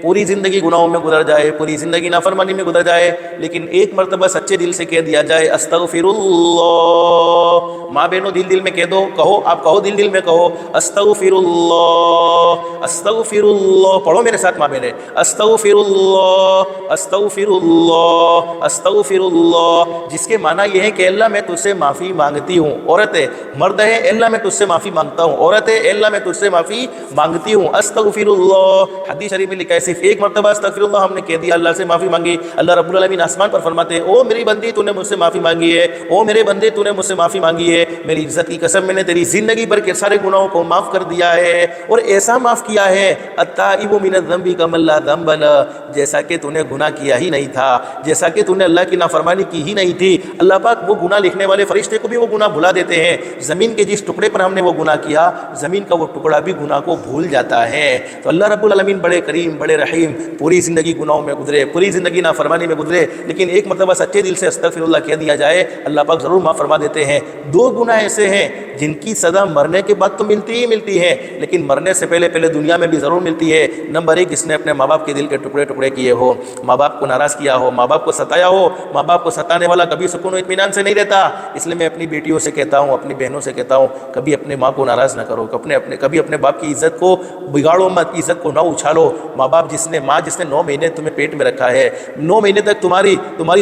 पूरी ज़िंदगी गुनाहों में गुजर जाए, पूरी ज़िंदगी नाफरमानी में गुजर जाए, लेकिन एक मरतबा सच्चे दिल से कह दिया जाए अस्तगफिरुल्लाह। माँ बहनों दिल दिल में कह दो, कहो, आप कहो दिल दिल में कहो अस्तगफिरुल्लाह अस्तगफिरुल्लाह। पढ़ो मेरे साथ माँ बहने, अस्तगफिरुल्लाह अस्तगफिरुल्लाह अस्तगफिरुल्लाह, जिसके माना ये है कि अल्लाह मैं तुझसे माफ़ी मांगती हूँ। औरत है, मर्द है, अल्लाह मैं तुझसे माफ़ी मांगता हूँ। औरत है, अल्लाह मैं तुझसे माफ़ी मांगती हूँ। अस्तगफिरुल्लाह, हदीस शरीफ में लिखा है सिर्फ एक मरतबा अस्तगफिरुल्लाह हमने कह दिया, अल्लाह से माफ़ी मांगी, अल्लाह रब्बुल आलमीन आसमान पर फरमाते हैं, ओ मेरी बंदी तूने मुझसे माफ़ी मांगी है, ओ मेरे बंदे तूने मुझसे माफ़ी मांगी है, मेरी इज्जत की कसम मैंने तेरी ज़िंदगी भर के सारे गुनाहों को माफ़ कर दिया है, और ऐसा माफ़ किया है अत्ताइबु मिनज़्ज़ंबि कमन ला ज़ंब लह, जैसा कि तूने गुनाह किया ही नहीं था, जैसा कि तूने अल्लाह की नाफरमानी की ही नहीं थी। अल्लाह पाक वो गुनाह लिखने वाले फरिश्ते को भी वो गुनाह भुला देते हैं। ज़मीन के जिस टुकड़े पर हमने वो गुनाह किया, ज़मीन का वो टुकड़ा भी गुनाह को भूल जाता है। तो अल्लाह रब्बुल आलमीन बड़े करीम, बड़े रहीम, पूरी ज़िंदगी गुनाहों में गुजरे, पूरी ज़िंदगी नाफरमानी में गुजरे, लेकिन एक मरतबा सच्चे दिल से अस्तगफिरुल्लाह कह दिया जाए, अल्लाह पाक ज़रूर माफ़ फरमा देते हैं। दो गुनाह ऐसे हैं जिनकी सज़ा मरने के बाद तो मिलती ही मिलती है, लेकिन मरने से पहले पहले दुनिया में भी ज़रूर मिलती है। नंबर एक, इसने अपने माँ बाप के दिल के टुकड़े टुकड़े किए हो, माँ बाप को नाराज़ किया हो, माँ बाप को सताया हो। माँ बाप को सताने वाला कभी सुकून इत्मीनान से नहीं रहता। इसलिए मैं अपनी बेटियों से कहता हूँ, अपनी बहनों से कहता हूँ, कभी अपने माँ को नाराज़ ना करो, कभी अपने बाप की इज़्ज़त को बिगाड़ो मत, इज़्ज़त को ना उछालो। माँ बाप जिसने 9 महीने तुम्हें पेट में रखा है, 9 महीने तक तुम्हारी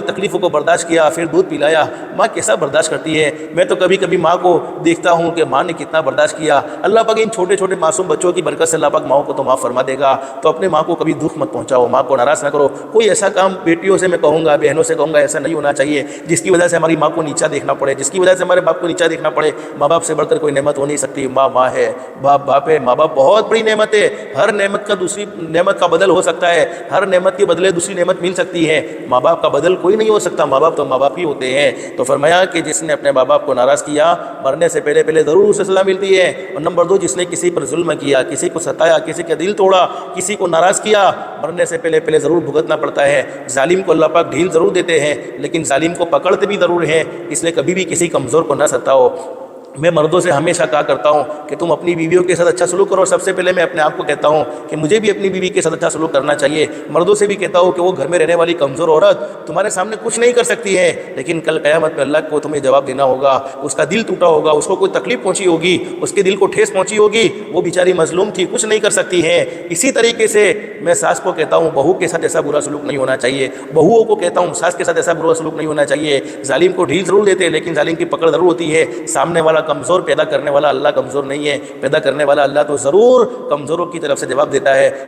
तकलीफ़ों को बर्दाश्त किया, फिर दूध पिलाया, माँ कैसा बर्दाश्त करती है। मैं तो कभी कभी माँ को देखता हूँ कि माँ ने कितना बर्दाश्त किया। अल्लाह पाक इन छोटे छोटे मासूम बच्चों की बरकत से अल्लाह पाक माँओं को तो माफ़ फरमा देगा। तो अपने माँ को कभी दुख मत पहुँचाओ, माँ को नाराज़ ना करो। कोई ऐसा काम बेटियों से मैं कहूँगा, बहनों से कहूँगा, ऐसा नहीं होना चाहिए जिसकी वजह से हमारी माँ को नीचा देखना पड़े, जिसकी वजह से हमारे बाप को नीचा देखना पड़े। माँ बाप से बढ़कर कोई नेमत हो नहीं सकती। माँ माँ है, बाप बाप है, माँ बाप बहुत बड़ी नेमत है। हर नेमत का दूसरी नेमत का बदल हो सकता है, हर नेमत के बदले दूसरी नेमत मिल सकती है। माँ बाप का बदल कोई नहीं हो सकता, माँ बाप तो माँ बाप ही होते हैं। तो फरमाया कि जिसने अपने माँ बाप को नाराज़ किया, मरने से पहले पहले ज़रूर उसे सज़ा मिलती है। और नंबर 2, जिसने किसी पर जुल्म किया, किसी को सताया, किसी का दिल तोड़ा, किसी को नाराज़ किया, मरने से पहले पहले ज़रूर भुगतना पड़ता है। जालिम को अल्लाह पाक ढील ज़रूर देते हैं, लेकिन जालिम को पकड़ते भी ज़रूर हैं। इसलिए कभी भी किसी कमज़ोर को ना सताओ। मैं मर्दों से हमेशा कहा करता हूँ कि तुम अपनी बीवियों के साथ अच्छा सलूक करो। सबसे पहले मैं अपने आप को कहता हूँ कि मुझे भी अपनी बीवी के साथ अच्छा सलूक करना चाहिए। मर्दों से भी कहता हूँ कि वो घर में रहने वाली कमज़ोर औरत तुम्हारे सामने कुछ नहीं कर सकती है, लेकिन कल क़यामत में अल्लाह को तुम्हें जवाब देना होगा। उसका दिल टूटा होगा, उसको कोई तकलीफ़ पहुँची होगी, उसके दिल को ठेस पहुँची होगी, वो बेचारी मजलूम थी, कुछ नहीं कर सकती है। इसी तरीके से मैं सास को कहता हूँ, बहू के साथ ऐसा बुरा सलूक नहीं होना चाहिए। बहुओं को कहता हूँ, सास के साथ ऐसा बुरा सलूक नहीं होना चाहिए। जालिम को ढील ज़रूर देते हैं, लेकिन जालिम की पकड़ ज़रूर होती है। सामने वाला कमज़ोर पैदा करने वाला अल्लाह कमज़ोर नहीं है, पैदा करने वाला अल्लाह तो ज़रूर कमज़ोरों की तरफ से जवाब देता है।